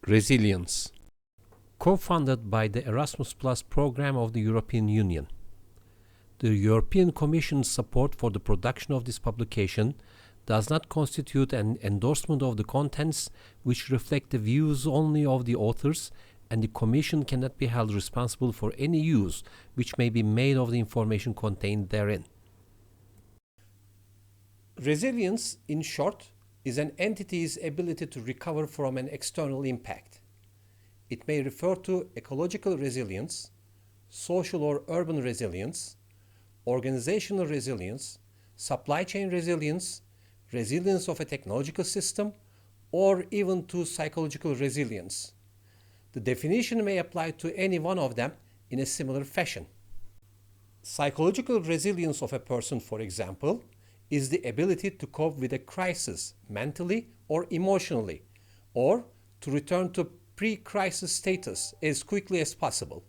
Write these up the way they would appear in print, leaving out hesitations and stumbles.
Resilience. Co-funded by the Erasmus Plus program of the European Union. The European Commission's support for the production of this publication does not constitute an endorsement of the contents, which reflect the views only of the authors, and the Commission cannot be held responsible for any use which may be made of the information contained therein. Resilience, in short, is an entity's ability to recover from an external impact. It may refer to ecological resilience, social or urban resilience, organizational resilience, supply chain resilience, resilience of a technological system, or even to psychological resilience. The definition may apply to any one of them in a similar fashion. Psychological resilience of a person, for example, is the ability to cope with a crisis mentally or emotionally, or to return to pre-crisis status as quickly as possible.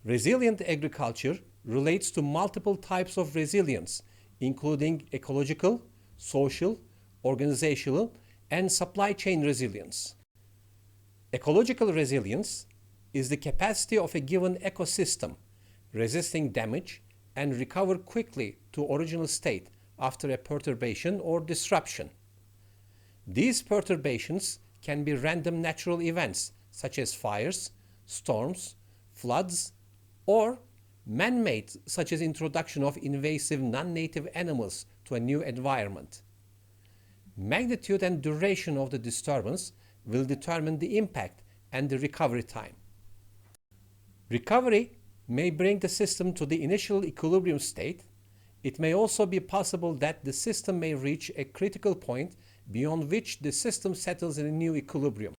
Resilient agriculture relates to multiple types of resilience, including ecological, social, organizational, and supply chain resilience. Ecological resilience is the capacity of a given ecosystem resisting damage and recover quickly to original state after a perturbation or disruption. These perturbations can be random natural events such as fires, storms, floods, or man-made such as introduction of invasive non-native animals to a new environment. Magnitude and duration of the disturbance will determine the impact and the recovery time. Recovery may bring the system to the initial equilibrium state. It may also be possible that the system may reach a critical point beyond which the system settles in a new equilibrium.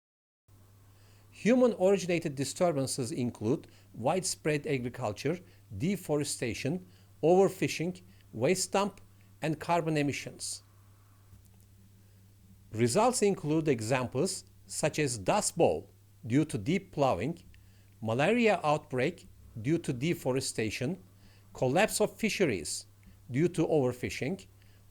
Human-originated disturbances include widespread agriculture, deforestation, overfishing, waste dump, and carbon emissions. Results include examples such as dust bowl due to deep plowing, malaria outbreak due to deforestation, collapse of fisheries due to overfishing,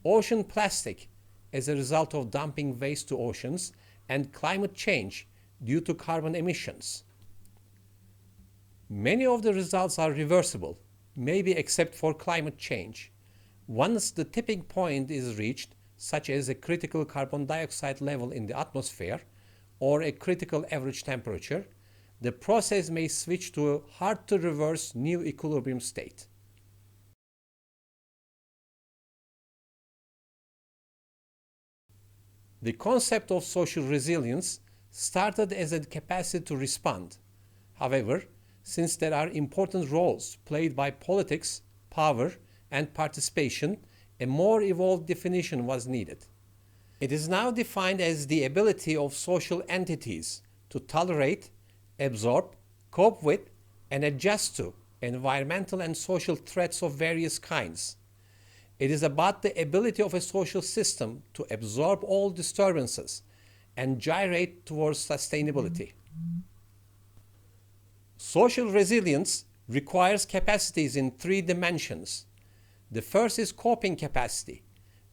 ocean plastic as a result of dumping waste to oceans, and climate change due to carbon emissions. Many of the results are reversible, maybe except for climate change. Once the tipping point is reached, such as a critical carbon dioxide level in the atmosphere or a critical average temperature, the process may switch to a hard-to-reverse new equilibrium state. The concept of social resilience started as a capacity to respond. However, since there are important roles played by politics, power, and participation, a more evolved definition was needed. It is now defined as the ability of social entities to tolerate, absorb, cope with, and adjust to environmental and social threats of various kinds. It is about the ability of a social system to absorb all disturbances and gyrate towards sustainability. Social resilience requires capacities in three dimensions. The first is coping capacity,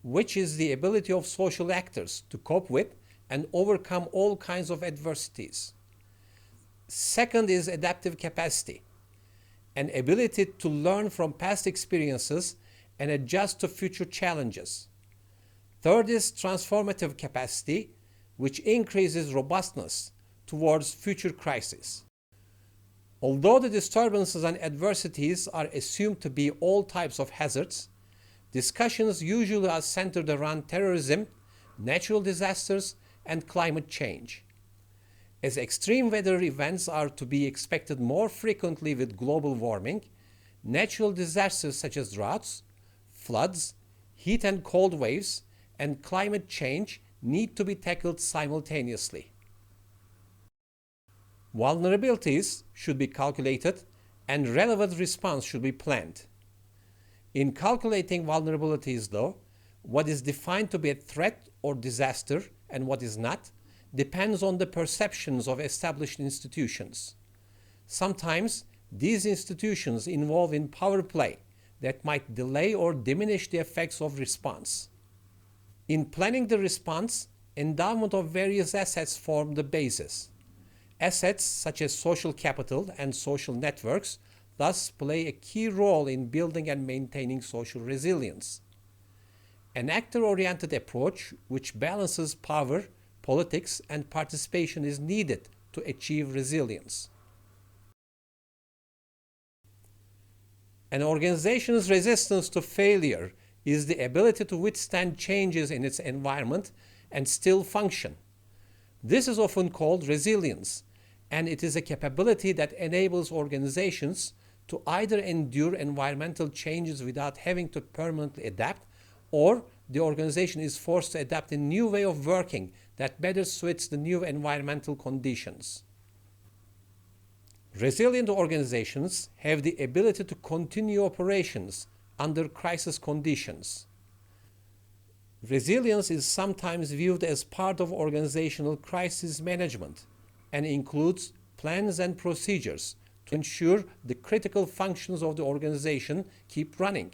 which is the ability of social actors to cope with and overcome all kinds of adversities. Second is adaptive capacity, an ability to learn from past experiences and adjust to future challenges. Third is transformative capacity, which increases robustness towards future crises. Although the disturbances and adversities are assumed to be all types of hazards, discussions usually are centered around terrorism, natural disasters, and climate change. As extreme weather events are to be expected more frequently with global warming, natural disasters such as droughts, floods, heat and cold waves, and climate change need to be tackled simultaneously. Vulnerabilities should be calculated and relevant response should be planned. In calculating vulnerabilities, though, what is defined to be a threat or disaster and what is not depends on the perceptions of established institutions. Sometimes these institutions involve in power play that might delay or diminish the effects of response. In planning the response, endowment of various assets form the basis. Assets such as social capital and social networks thus play a key role in building and maintaining social resilience. An actor-oriented approach which balances power, politics, and participation is needed to achieve resilience. An organization's resistance to failure is the ability to withstand changes in its environment and still function. This is often called resilience, and it is a capability that enables organizations to either endure environmental changes without having to permanently adapt, or the organization is forced to adapt a new way of working that better suits the new environmental conditions. Resilient organizations have the ability to continue operations under crisis conditions. Resilience is sometimes viewed as part of organizational crisis management and includes plans and procedures to ensure the critical functions of the organization keep running.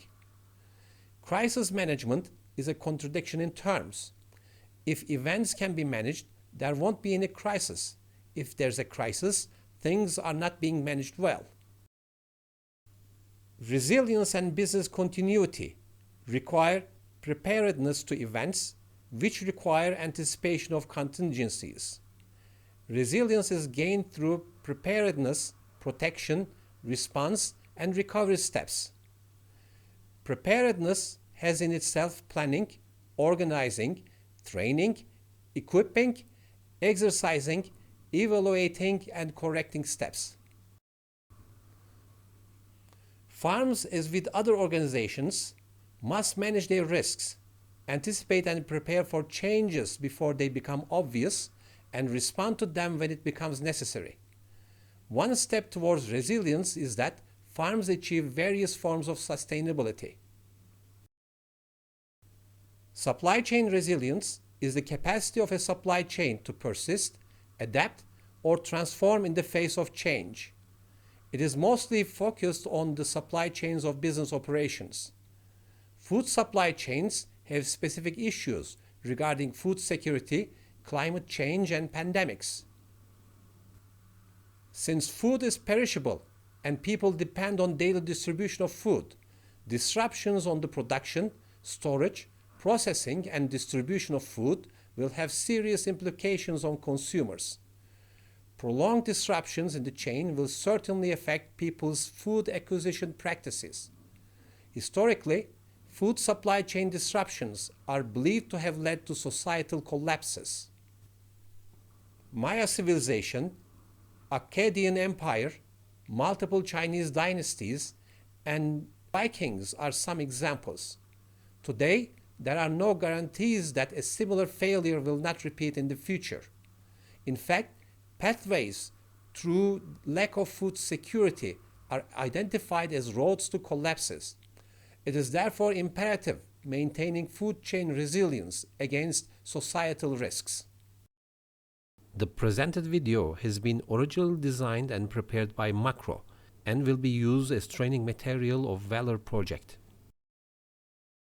Crisis management is a contradiction in terms. If events can be managed, there won't be any crisis. If there's a crisis, things are not being managed well. Resilience and business continuity require preparedness to events, which require anticipation of contingencies. Resilience is gained through preparedness, protection, response, and recovery steps. Preparedness has in itself planning, organizing, training, equipping, exercising, evaluating, and correcting steps. Farms, as with other organizations, must manage their risks, anticipate and prepare for changes before they become obvious, and respond to them when it becomes necessary. One step towards resilience is that farms achieve various forms of sustainability. Supply chain resilience is the capacity of a supply chain to persist, adapt, or transform in the face of change. It is mostly focused on the supply chains of business operations. Food supply chains have specific issues regarding food security, climate change, and pandemics. Since food is perishable and people depend on daily distribution of food, disruptions on the production, storage, processing, and distribution of food will have serious implications on consumers. Prolonged disruptions in the chain will certainly affect people's food acquisition practices. Historically, food supply chain disruptions are believed to have led to societal collapses. Maya civilization, Akkadian Empire, multiple Chinese dynasties, and Vikings are some examples. Today, there are no guarantees that a similar failure will not repeat in the future. In fact, pathways through lack of food security are identified as roads to collapses. It is therefore imperative maintaining food chain resilience against societal risks. The presented video has been originally designed and prepared by Makro and will be used as training material of VALOR project.